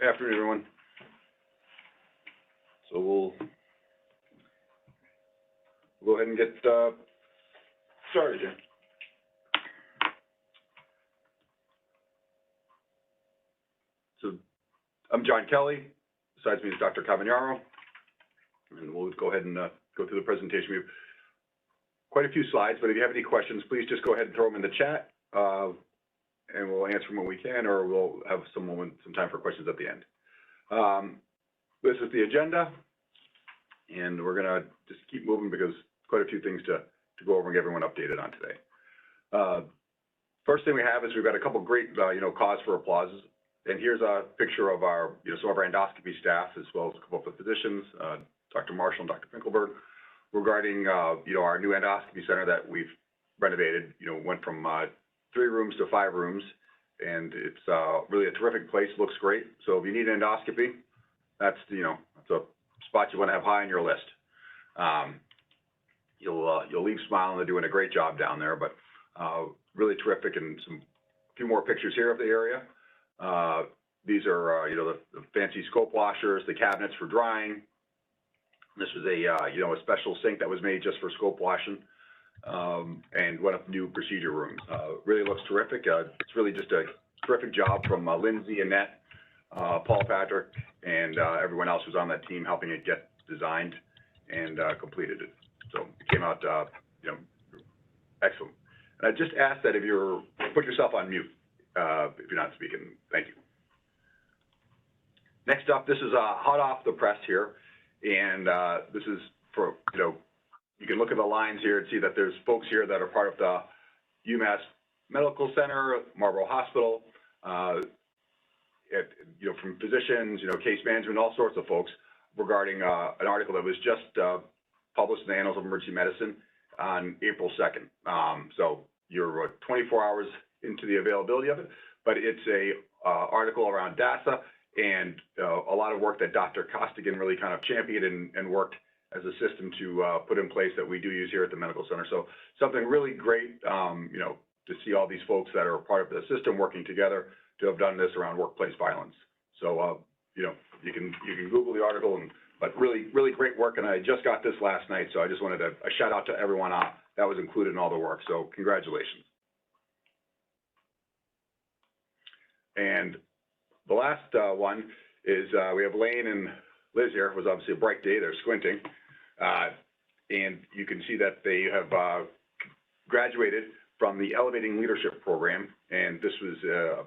Afternoon, everyone. So we'll go ahead and get started here. So I'm John Kelly. Besides me is Dr. Cavagnaro, and we'll go ahead and go through the presentation. We have quite a few slides, but if you have any questions, please just go ahead and throw them in the chat, and we'll answer them when we can, or we'll have some time for questions at the end. This is the agenda, and we're gonna just keep moving because quite a few things to go over and get everyone updated on today. First thing we have is we've got a couple great, cause for applauses. And here's a picture of our, some of our endoscopy staff, as well as a couple of the physicians, Dr. Marshall and Dr. Finkelberg, regarding, our new endoscopy center that we've renovated. Went from 3 rooms to 5 rooms, and it's really a terrific place. Looks great. So if you need an endoscopy, that's that's a spot you want to have high on your list. You'll leave smiling. They're doing a great job down there, but really terrific. And a few more pictures here of the area. These are the fancy scope washers, the cabinets for drying. This was a special sink that was made just for scope washing, and one of the new procedure rooms. Really looks terrific. It's really just a terrific job from Lindsay, Annette, Paul, Patrick, and everyone else who's on that team helping it get designed and completed it. So it came out excellent. And I just ask that if you're put yourself on mute if you're not speaking. Thank you. Next up, this is hot off the press here, and this is for you can look at the lines here and see that there's folks here that are part of the UMass Medical Center, Marlborough Hospital, from physicians, case management, all sorts of folks regarding an article that was just published in the Annals of Emergency Medicine on April 2nd. So you're 24 hours into the availability of it, but it's a article around DASA and a lot of work that Dr. Costigan really kind of championed and worked as a system to put in place that we do use here at the medical center. So something really great, to see all these folks that are part of the system working together to have done this around workplace violence. So, you can Google the article, but really, really great work. And I just got this last night, so I just wanted a shout out to everyone that was included in all the work. So congratulations. And the last one is we have Lane and Liz here. It was obviously a bright day. They're squinting. And you can see that they have graduated from the Elevating Leadership Program. And this was, a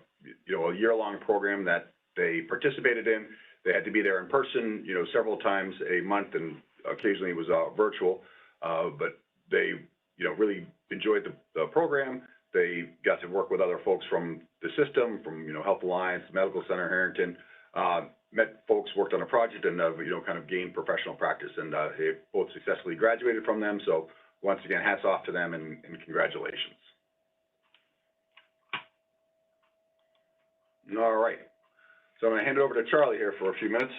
year-long program that they participated in. They had to be there in person, several times a month, and occasionally it was virtual. But they, really enjoyed the program. They got to work with other folks from the system, from Health Alliance, Medical Center, Harrington. Met folks, worked on a project, and kind of gained professional practice. And they both successfully graduated from them. So once again, hats off to them and congratulations. All right. So I'm going to hand it over to Charlie here for a few minutes.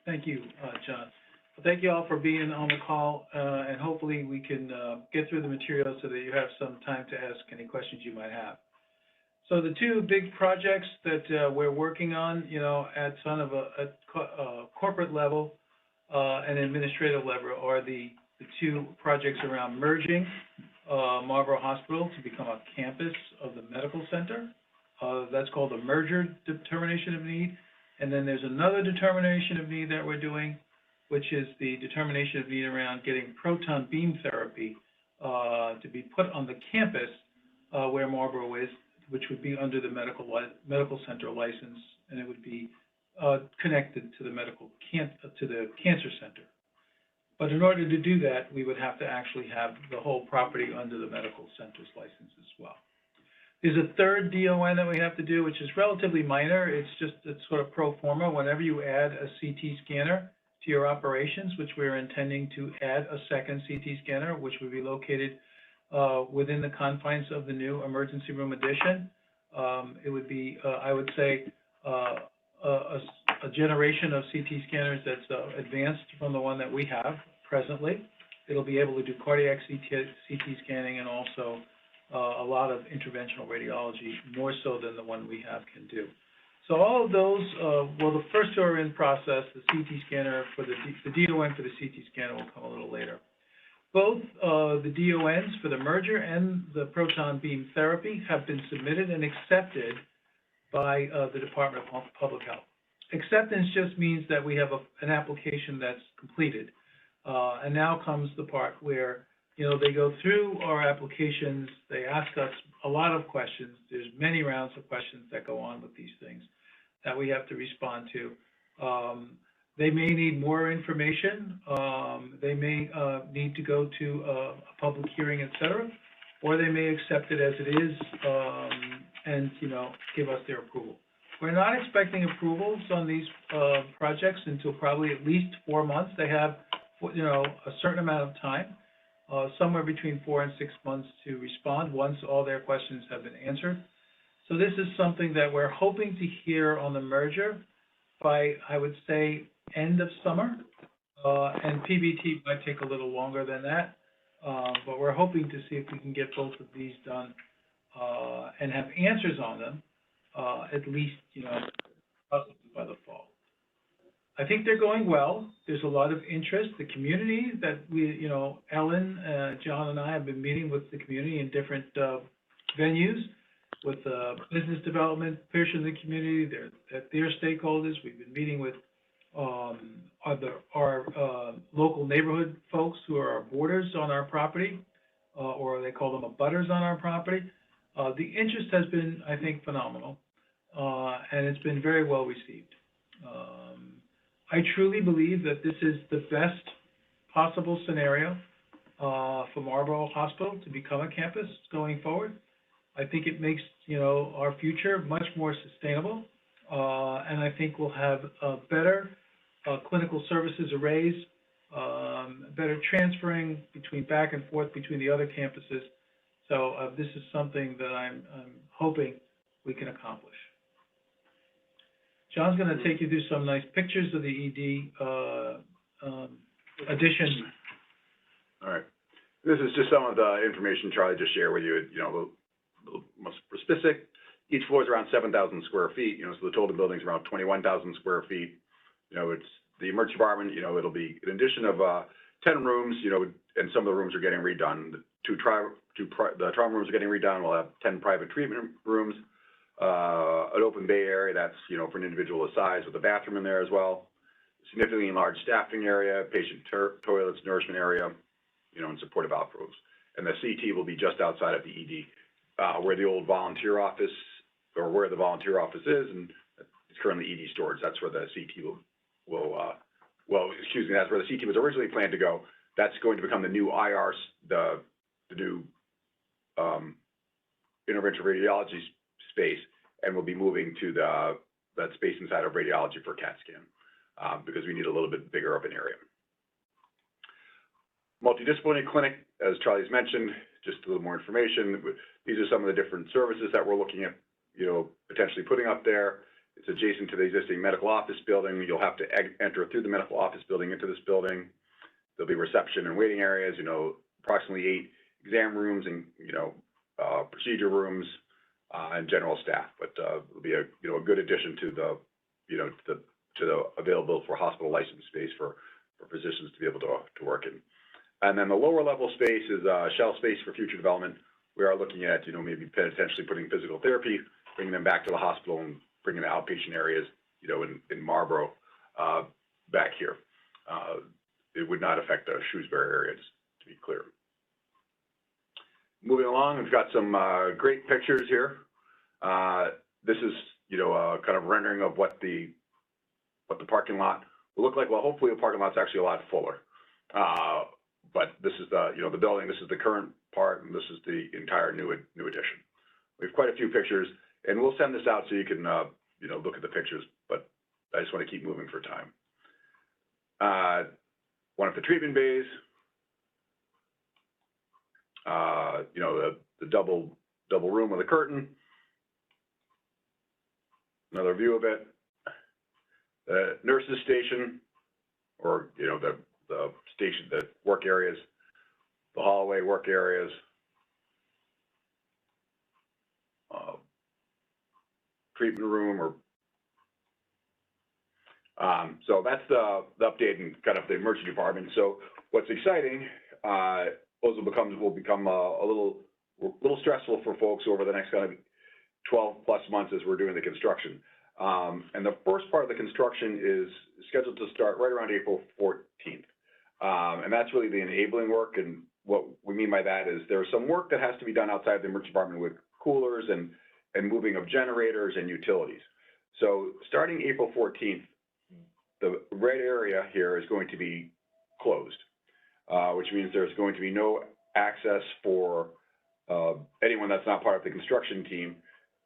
Thank you, John. Well, thank you all for being on the call, and hopefully we can get through the materials so that you have some time to ask any questions you might have. So the two big projects that we're working on, at sort of a corporate level and administrative level are the two projects around merging Marlborough Hospital to become a campus of the medical center. That's called the merger determination of need. And then there's another determination of need that we're doing, which is the determination of need around getting proton beam therapy to be put on the campus where Marlborough is, which would be under the medical center license, and it would be connected to the cancer center. But in order to do that, we would have to actually have the whole property under the medical center's license as well. There's a third DON that we have to do, which is relatively minor. It's sort of pro forma. Whenever you add a CT scanner to your operations, which we're intending to add a second CT scanner, which would be located within the confines of the new emergency room addition. It would be, I would say, a generation of CT scanners that's advanced from the one that we have presently. It'll be able to do cardiac CT scanning and also a lot of interventional radiology, more so than the one we have can do. So all of those, well, the first two are in process. The CT scanner for the DON for the CT scanner will come a little later. Both the DONs for the merger and the proton beam therapy have been submitted and accepted by the Department of Public Health. Acceptance just means that we have an application that's completed. And now comes the part where, you know, they go through our applications, they ask us a lot of questions. There's many rounds of questions that go on with these things that we have to respond to. They may need more information. They may need to go to a public hearing, et cetera, or they may accept it as it is and, you know, give us their approval. We're not expecting approvals on these projects until probably at least 4 months. They have, you know, a certain amount of time, somewhere between 4 and 6 months to respond once all their questions have been answered. So this is something that we're hoping to hear on the merger by, I would say, end of summer. And PBT might take a little longer than that, but we're hoping to see if we can get both of these done and have answers on them, at least, you know, possibly by the fall. I think they're going well. There's a lot of interest. The community that we, you know, Ellen, John, and I have been meeting with the community in different venues, with business development, peers in the community, their stakeholders. We've been meeting with our local neighborhood folks who are our borders on our property, or they call them abutters on our property. The interest has been, I think, phenomenal, and it's been very well received. I truly believe that this is the best possible scenario for Marlborough Hospital to become a campus going forward. I think it makes, you know, our future much more sustainable, and I think we'll have better clinical services arrays, better transferring back and forth between the other campuses. So this is something that I'm hoping we can accomplish. John's going to take you through some nice pictures of the ED addition. All right. This is just some of the information Charlie just shared with you. You know, a little more specific. Each floor is around 7,000 square feet. You know, so the total building is around 21,000 square feet. You know, it's the emergency department. You know, it'll be an addition of 10 rooms. You know, and some of the rooms are getting redone. The trauma rooms are getting redone. We'll have 10 private treatment rooms. An open bay area that's, you know, for an individual of size with a bathroom in there as well. Significantly enlarged staffing area, patient toilets, nourishment area, you know, and supportive outflows. And the CT will be just outside of the ED, where the old volunteer office, or where the volunteer office is, and it's currently ED storage. That's where the CT that's where the CT was originally planned to go. That's going to become the new IR, the new interventional radiology space, and we'll be moving to that space inside of radiology for CAT scan, because we need a little bit bigger of an area. Multidisciplinary clinic, as Charlie's mentioned, just a little more information. These are some of the different services that we're looking at, you know, potentially putting up there. It's adjacent to the existing medical office building. You'll have to enter through the medical office building into this building. There'll be reception and waiting areas, you know, approximately 8 exam rooms and, you know, procedure rooms, and general staff. But it'll be a, you know, a good addition to the, you know, to the available for hospital license space for physicians to be able to work in. And then the lower level space is shell space for future development. We are looking at, you know, maybe potentially putting physical therapy, bringing them back to the hospital and bringing the outpatient areas, you know, in Marlborough back here. It would not affect the Shrewsbury area, just to be clear. Moving along, we've got some great pictures here. This is, you know, kind of rendering of what the parking lot will look like. Well, hopefully the parking lot's actually a lot fuller. But this is the, you know, the building. This is the current part, and this is the entire new addition. We have quite a few pictures, and we'll send this out so you can, you know, look at the pictures. But I just want to keep moving for time. One of the treatment bays. You know, the double room with a curtain. Another view of it. The nurses' station, or, you know, the station, the work areas, the hallway work areas. Treatment room or So that's the update in kind of the emergency department. So what's exciting, also will become a little stressful for folks over the next kind of 12 plus months as we're doing the construction. And the first part of the construction is scheduled to start right around April 14th. And that's really the enabling work. And what we mean by that is there's some work that has to be done outside the emergency department with coolers and moving of generators and utilities. So starting April 14th, the red area here is going to be closed, which means there's going to be no access for anyone that's not part of the construction team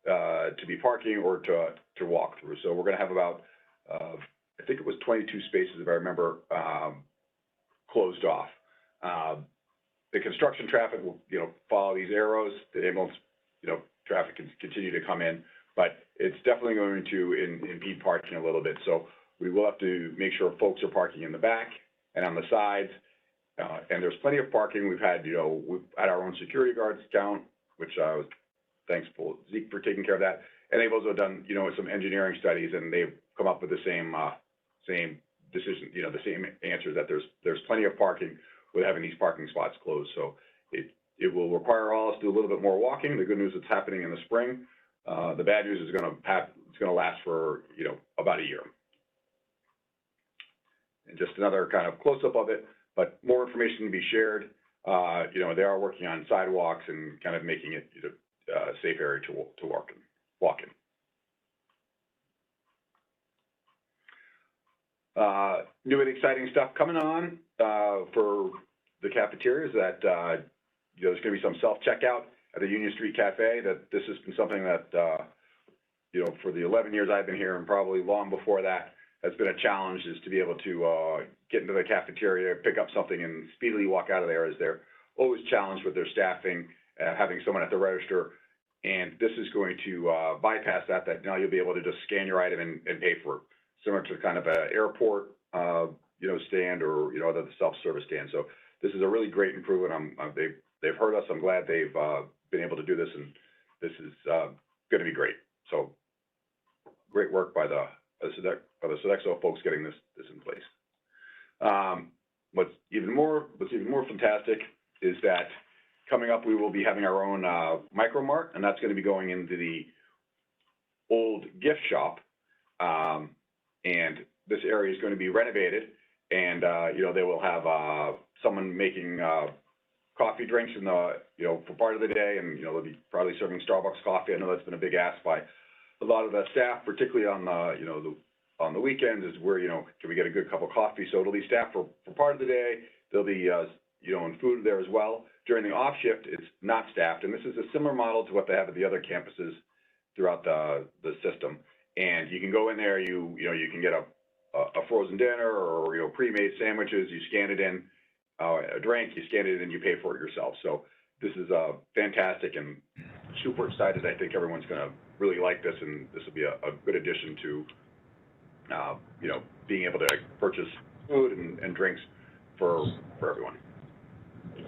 to be parking or to walk through. So we're going to have about, I think it was 22 spaces, if I remember, closed off. The construction traffic will, follow these arrows. The ambulance, traffic can continue to come in, but it's definitely going to impede parking a little bit. So we will have to make sure folks are parking in the back and on the sides. And there's plenty of parking. We've had, we've had our own security guards count, which I was thankful Zeke for taking care of that. And they've also done, some engineering studies, and they've come up with the same decision, the same answer that there's plenty of parking with having these parking spots closed. So it will require all of us to do a little bit more walking. The good news, it's happening in the spring. The bad news is it's going to last for, about a year. And just another kind of close-up of it, but more information to be shared. They are working on sidewalks and kind of making it a safe area to walk in. New and exciting stuff coming on for the cafeterias. That there's going to be some self-checkout at the Union Street Cafe. That this has been something that for the 11 years I've been here, and probably long before that, has been a challenge, is to be able to get into the cafeteria, pick up something, and speedily walk out of there, as they're always challenged with their staffing, having someone at the register. And this is going to bypass that now you'll be able to just scan your item and pay for it, similar to kind of an airport, stand, or, other self-service stand. So this is a really great improvement. They've heard us. I'm glad they've been able to do this, and this is going to be great. So great work by the Sodexo folks getting this in place. What's even more fantastic is that coming up, we will be having our own micro mart, and that's going to be going into the old gift shop. And this area is going to be renovated, and they will have someone making coffee drinks in the for part of the day, and they'll be probably serving Starbucks coffee. I know that's been a big ask by a lot of the staff, particularly on the on the weekends, is where can we get a good cup of coffee? So it'll be staffed for part of the day. There'll be and food there as well. During the off shift, it's not staffed, and this is a similar model to what they have at the other campuses throughout the system. And you can go in there, you can get a frozen dinner, or pre-made sandwiches. You scan it in, a drink, you scan it in, you pay for it yourself. So this is fantastic, and super excited. I think everyone's going to really like this, and this will be a good addition to being able to purchase food and drinks for everyone.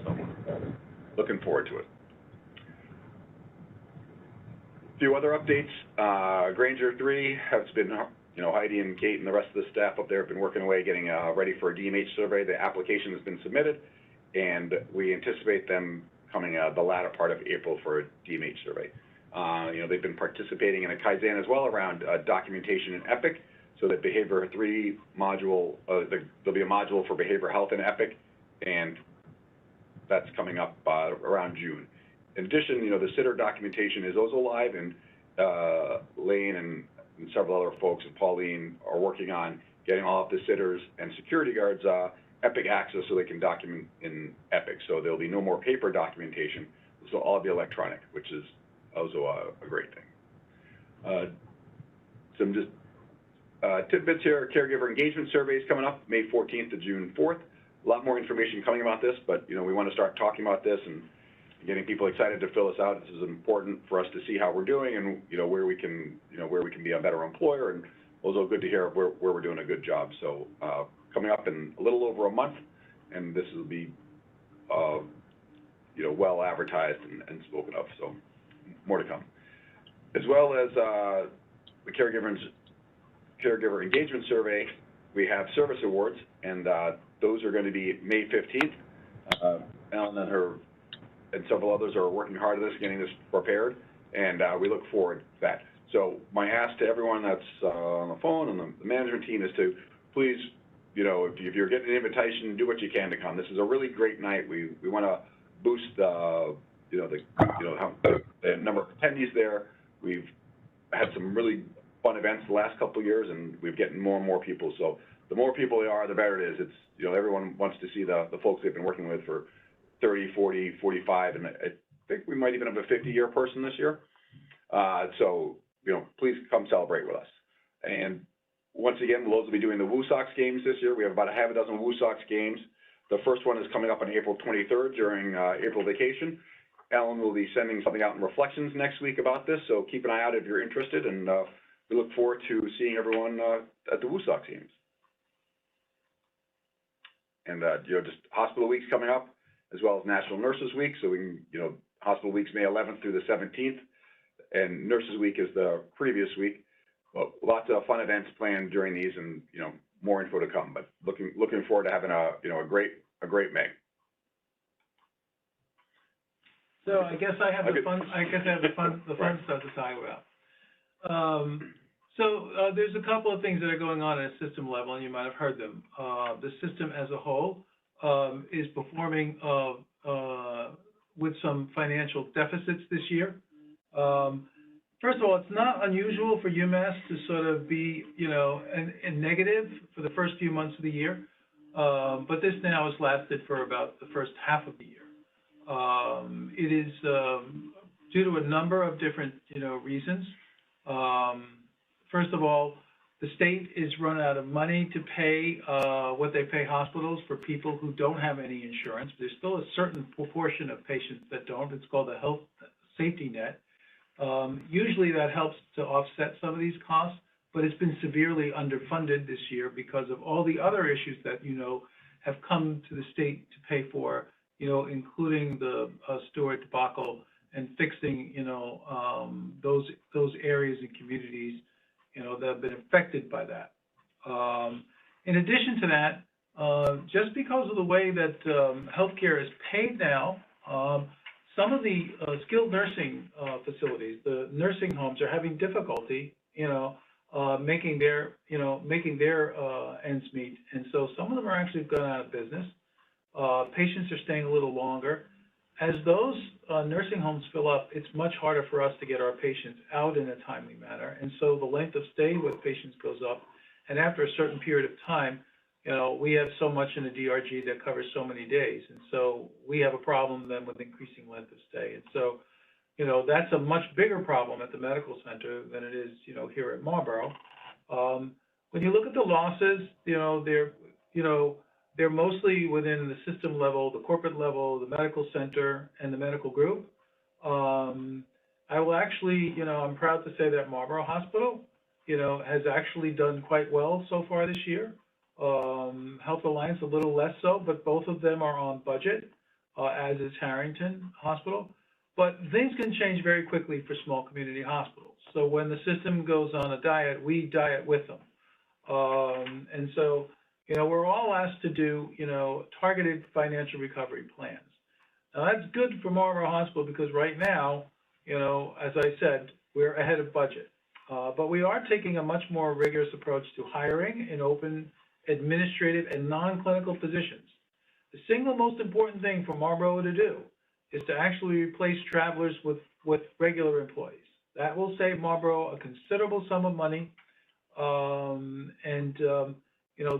So looking forward to it. A few other updates. Granger 3 has been, Heidi and Kate and the rest of the staff up there have been working away getting ready for a DMH survey. The application has been submitted, and we anticipate them coming the latter part of April for a DMH survey. They've been participating in a Kaizen as well around documentation in EPIC, so that Behavior 3 module, there'll be a module for behavioral health in EPIC, and that's coming up around June. In addition, the sitter documentation is also live, and Lane and several other folks, and Pauline, are working on getting all of the sitters and security guards EPIC access so they can document in EPIC. So there'll be no more paper documentation. This will all be electronic, which is also a great thing. Some just tidbits here. Caregiver engagement surveys coming up May 14th to June 4th. A lot more information coming about this, but we want to start talking about this and getting people excited to fill us out. This is important for us to see how we're doing, and where we can be a better employer, and also good to hear where we're doing a good job. So coming up in a little over a month, and this will be well advertised and spoken of. So more to come, as well as the caregiver engagement survey, we have service awards, and those are going to be May 15th. Ellen and several others are working hard at this, getting this prepared, and we look forward to that. So my ask to everyone that's on the phone and the management team is to please, if you're getting an invitation, do what you can to come. This is a really great night. We want to boost the number of attendees there. We've had some really fun events the last couple of years, and we're getting more and more people. So the more people there are, the better it is. It's, everyone wants to see the folks they've been working with for 30, 40, 45, and I think we might even have a 50-year person this year. So, please come celebrate with us. And once again, we'll also be doing the Woo Sox games this year. We have about a half a dozen Woo Sox games. The first one is coming up on April 23rd during April vacation. Ellen will be sending something out in Reflections next week about this, so keep an eye out if you're interested, and we look forward to seeing everyone at the Woo Sox games. And, just Hospital Week's coming up, as well as National Nurses Week, so we can, Hospital Week's May 11th through the 17th, and Nurses Week is the previous week. Well, lots of fun events planned during these, and, more info to come, but looking forward to having a great May. So I guess I have the fun stuff to talk about. There's a couple of things that are going on at a system level, and you might have heard them. The system as a whole is performing with some financial deficits this year. First of all, it's not unusual for UMass to sort of be, in negative for the first few months of the year, but this now has lasted for about the first half of the year. It is due to a number of different, reasons. First of all, the state is run out of money to pay what they pay hospitals for people who don't have any insurance. There's still a certain proportion of patients that don't. It's called the health safety net. Usually that helps to offset some of these costs, but it's been severely underfunded this year because of all the other issues that, have come to the state to pay for, including the Stewart debacle and fixing, those areas and communities, that have been affected by that. In addition to that, just because of the way that healthcare is paid now, some of the skilled nursing facilities, the nursing homes, are having difficulty, making their ends meet, and so some of them are actually going out of business. Patients are staying a little longer. As those nursing homes fill up, it's much harder for us to get our patients out in a timely manner, and so the length of stay with patients goes up. And after a certain period of time, we have so much in the DRG that covers so many days, and so we have a problem then with increasing length of stay. And so, that's a much bigger problem at the medical center than it is, here at Marlborough. When you look at the losses, they're mostly within the system level, the corporate level, the medical center, and the medical group. I will actually, I'm proud to say that Marlborough Hospital, has actually done quite well so far this year. Health Alliance a little less so, but both of them are on budget, as is Harrington Hospital. But things can change very quickly for small community hospitals. So when the system goes on a diet, we diet with them. And so, we're all asked to do, targeted financial recovery plans. Now, that's good for Marlborough Hospital because right now, as I said, we're ahead of budget. But we are taking a much more rigorous approach to hiring in open administrative and non-clinical positions. The single most important thing for Marlborough to do is to actually replace travelers with regular employees. That will save Marlborough a considerable sum of money,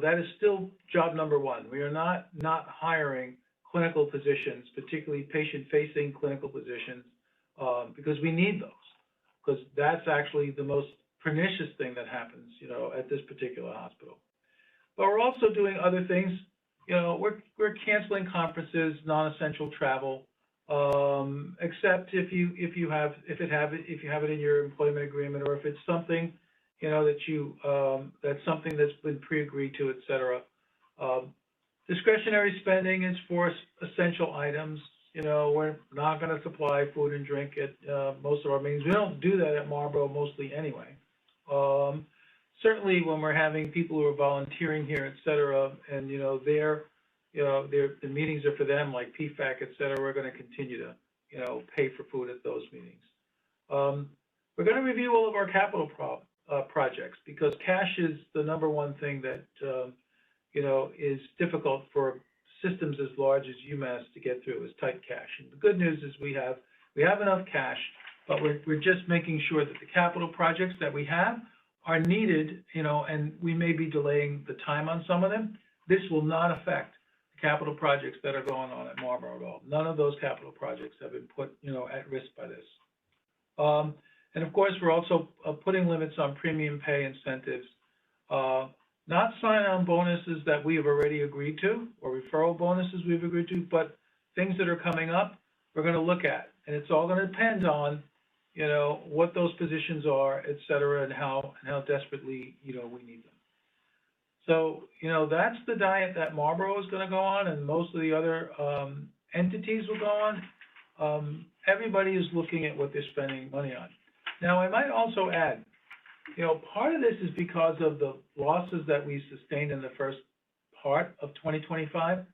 that is still job number one. We are not hiring clinical positions, particularly patient-facing clinical positions, because we need those, because that's actually the most pernicious thing that happens, at this particular hospital. But we're also doing other things. We're canceling conferences, non-essential travel, except if you have it in your employment agreement, or if it's something that's something that's been pre-agreed to, et cetera. Discretionary spending is for essential items. We're not going to supply food and drink at most of our meetings. We don't do that at Marlborough mostly anyway. certainly when we're having people who are volunteering here, et cetera, and, the meetings are for them, like PFAC, et cetera, we're going to continue to, pay for food at those meetings. We're going to review all of our capital projects, because cash is the number one thing that, is difficult for systems as large as UMass to get through, is tight cash. And the good news is we have enough cash, but we're just making sure that the capital projects that we have are needed, and we may be delaying the time on some of them. This will not affect the capital projects that are going on at Marlborough at all. None of those capital projects have been put, at risk by this. And of course, we're also putting limits on premium pay incentives, not sign-on bonuses that we have already agreed to, or referral bonuses we've agreed to, but things that are coming up, we're going to look at. And it's all going to depend on, what those positions are, et cetera, and how desperately, we need them. So, that's the diet that Marlborough is going to go on, and most of the other entities will go on. Everybody is looking at what they're spending money on. Now, I might also add, part of this is because of the losses that we sustained in the first part of 2025,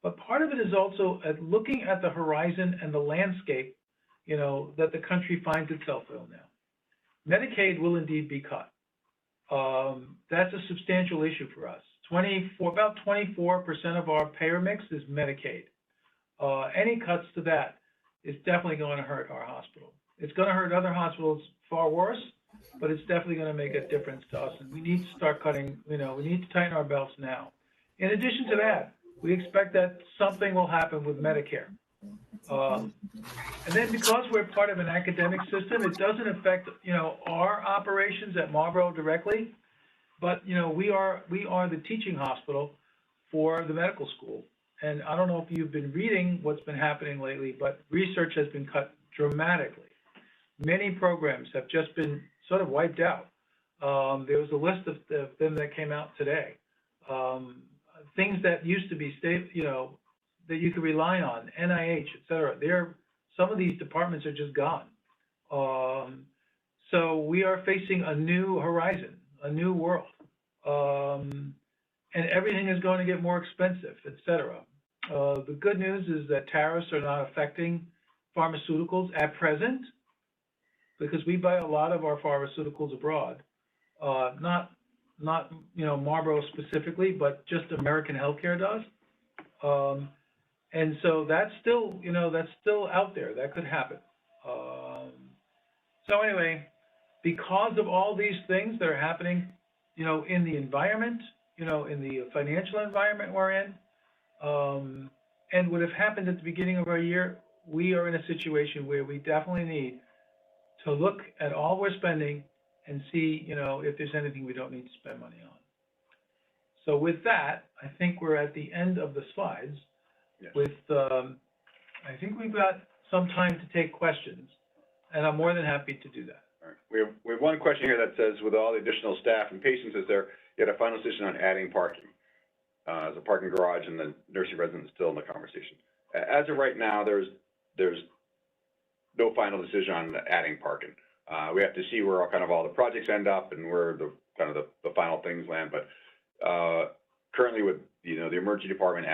but part of it is also at looking at the horizon and the landscape, that the country finds itself in now. Medicaid will indeed be cut. That's a substantial issue for us. About 24% of our payer mix is Medicaid. Any cuts to that is definitely going to hurt our hospital. It's going to hurt other hospitals far worse, but it's definitely going to make a difference to us. And we need to start cutting, we need to tighten our belts now. In addition to that, we expect that something will happen with Medicare. And then because we're part of an academic system, it doesn't affect, our operations at Marlborough directly, but, we are the teaching hospital for the medical school. And I don't know if you've been reading what's been happening lately, but research has been cut dramatically. Many programs have just been sort of wiped out. There was a list of them that came out today. Things that used to be that you could rely on, NIH, et cetera. Some of these departments are just gone. So we are facing a new horizon, a new world. And everything is going to get more expensive, et cetera. The good news is that tariffs are not affecting pharmaceuticals at present, because we buy a lot of our pharmaceuticals abroad. Not Marlborough specifically, but just American healthcare does. And so that's still, out there. That could happen. So anyway, because of all these things that are happening, in the environment, in the financial environment we're in, and would have happened at the beginning of our year, we are in a situation where we definitely need to look at all we're spending and see, if there's anything we don't need to spend money on. So with that, I think we're at the end of the slides. Yes. I think we've got some time to take questions, and I'm more than happy to do that. All right. We have one question here that says, with all the additional staff and patients, is there yet a final decision on adding parking? As a parking garage and the nursing resident is still in the conversation. As of right now, there's no final decision on adding parking. We have to see where all the projects end up and where the final things land. But currently, with the emergency department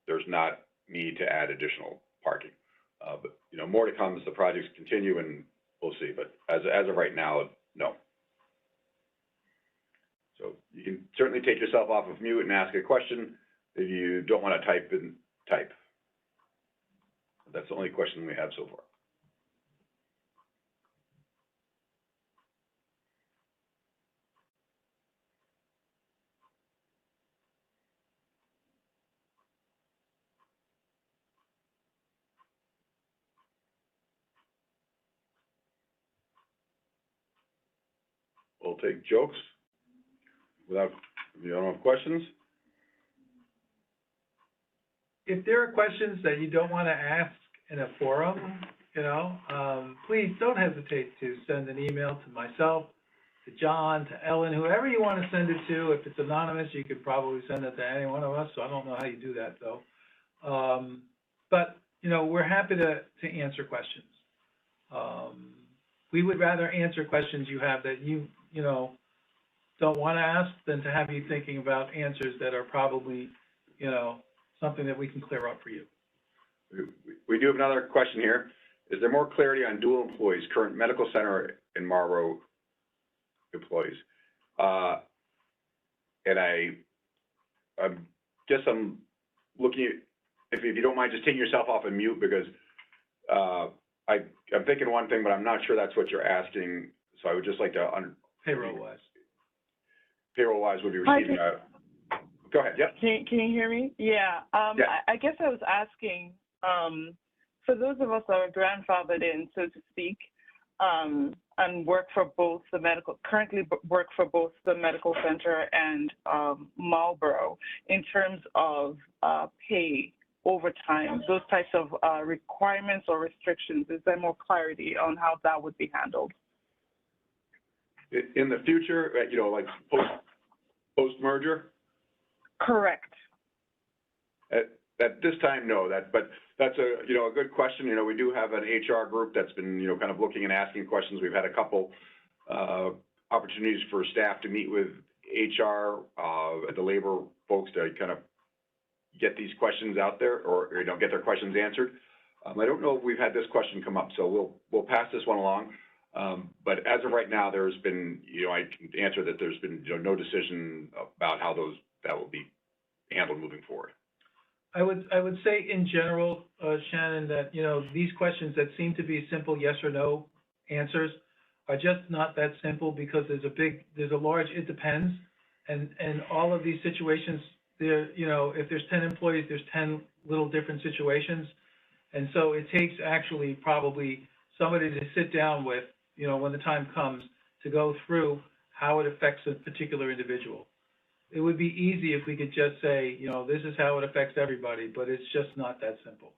there's not need to add additional parking. But more to come as the projects continue, and we'll see. But as of right now, no. So you can certainly take yourself off of mute and ask a question. If you don't want to type, type. That's the only question we have so far. We'll take jokes if you don't have questions. If there are questions that you don't want to ask in a forum, please don't hesitate to send an email to myself, to John, to Ellen, whoever you want to send it to. If it's anonymous, you could probably send it to any one of us, so I don't know how you do that, though. But, we're happy to answer questions. We would rather answer questions you have that you don't want to ask than to have you thinking about answers that are probably, something that we can clear up for you. We do have another question here. Is there more clarity on dual employees, current medical center and Marlborough employees? And I guess I'm looking at, if you don't mind just taking yourself off of mute, because I'm thinking one thing, but I'm not sure that's what you're asking. So I would just like to Payroll-wise. Payroll-wise would be receiving go ahead, yep. Can you hear me? Yeah. Yeah. I guess I was asking, for those of us that are grandfathered in, so to speak, and currently work for both the medical center and Marlborough, in terms of pay, overtime, those types of requirements or restrictions, is there more clarity on how that would be handled? In the future, like post-merger? Correct. At this time, no. But that's a good question. We do have an HR group that's been kind of looking and asking questions. We've had a couple opportunities for staff to meet with HR, the labor folks to kind of get these questions out there, or get their questions answered. I don't know if we've had this question come up, so we'll pass this one along. But as of right now, there's been, I can answer that there's been no decision about how that will be handled moving forward. I would say in general, Shannon, that, these questions that seem to be simple yes or no answers are just not that simple, because there's a large it depends, and all of these situations, if there's 10 employees, there's 10 little different situations. And so it takes actually probably somebody to sit down with, when the time comes, to go through how it affects a particular individual. It would be easy if we could just say, this is how it affects everybody, but it's just not that simple.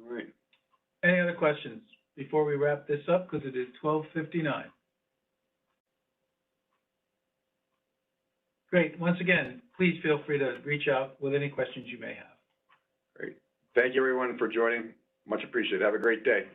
All right. Any other questions before we wrap this up, because it is 12:59? Great. Once again, please feel free to reach out with any questions you may have. Great. Thank you, everyone, for joining. Much appreciated. Have a great day.